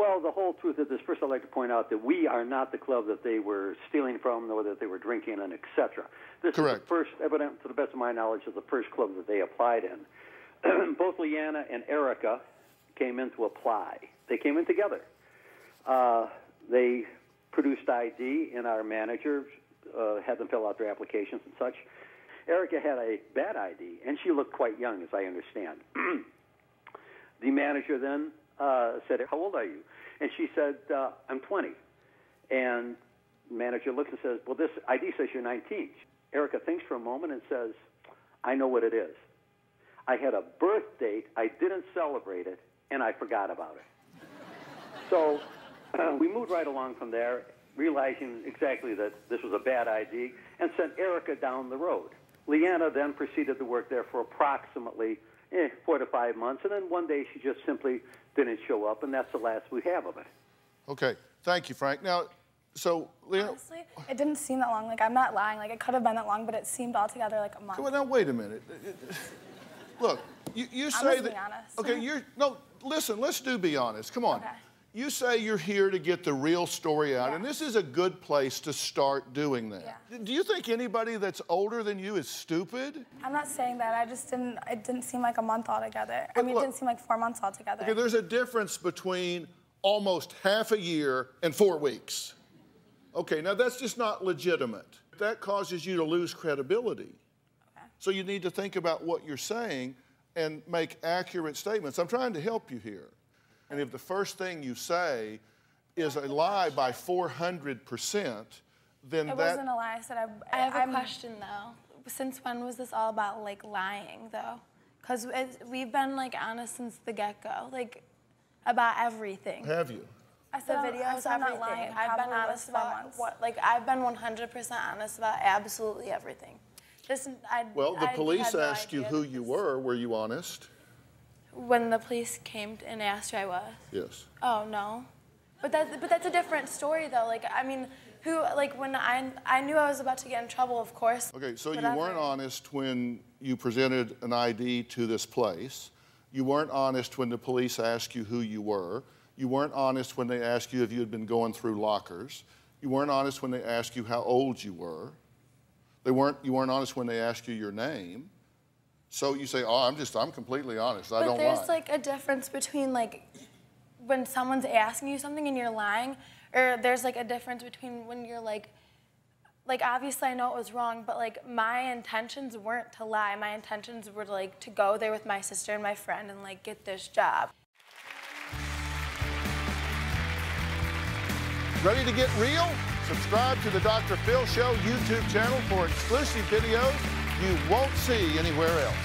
Well, the whole truth of this, first I'd like to point out that we are not the club that they were stealing from, nor that they were drinking in, etc. This Correct. is the first, evident, to the best of my knowledge, is the first club that they applied in. Both Leanna and Erica came in to apply. They came in together. They produced ID, and our manager had them fill out their applications and such. Erica had a bad ID, and she looked quite young, as I understand. The manager then said, "How old are you?" And she said, "I'm 20." And the manager looks and says, "Well, this ID says you're 19. Erica thinks for a moment and says, "I know what it is. I had a birth date, I didn't celebrate it, and I forgot about it." So we moved right along from there, realizing exactly that this was a bad ID, and sent Erica down the road. Leanna then proceeded to work there for approximately 4 to 5 months, and then one day she just simply didn't show up, and that's the last we have of it. Okay, thank you, Frank. Now, so, Leanna... Honestly, it didn't seem that long. Like, I'm not lying. Like, it could have been that long, but it seemed altogether like a month. Well, now, wait a minute. Look, you say that... honest. Okay, no, listen, let's be honest. Come on. Okay. You say you're here to get the real story out, and this is a good place to start doing that. Yeah. Do you think anybody that's older than you is stupid? I'm not saying that. I just didn't, it didn't seem like a month altogether. I mean, look, it didn't seem like 4 months altogether. Okay, there's a difference between almost half a year and 4 weeks. Okay, now that's just not legitimate. That causes you to lose credibility. Okay. So you need to think about what you're saying and make accurate statements. I'm trying to help you here. And if the first thing you say is a lie by 400%, then it wasn't a lie. I said I have a question, though. Since when was this all about, like, lying, though? Because we've been, like, honest since the get-go, like, about everything. Have you? I said, The videos, I'm not everything. lying. I've been honest about what, like, I've been 100% honest about absolutely everything. Well, the police asked you who you were. Were you honest? When the police came and asked who I was? Yes. Oh, no. But that's a different story, though. Like, I mean, when I knew I was about to get in trouble, of course. Okay, so whatever. You weren't honest when you presented an ID to this place. You weren't honest when the police asked you who you were. You weren't honest when they asked you if you had been going through lockers. You weren't honest when they asked you how old you were. You weren't honest when they asked you your name. So you say, "Oh, I'm completely honest. I don't lie." But there's like a difference between like when someone's asking you something and you're lying, or there's like a difference between when you're like obviously I know it was wrong, but like my intentions weren't to lie. My intentions were like to go there with my sister and my friend and like get this job. Ready to get real? Subscribe to the Dr. Phil Show YouTube channel for exclusive videos you won't see anywhere else.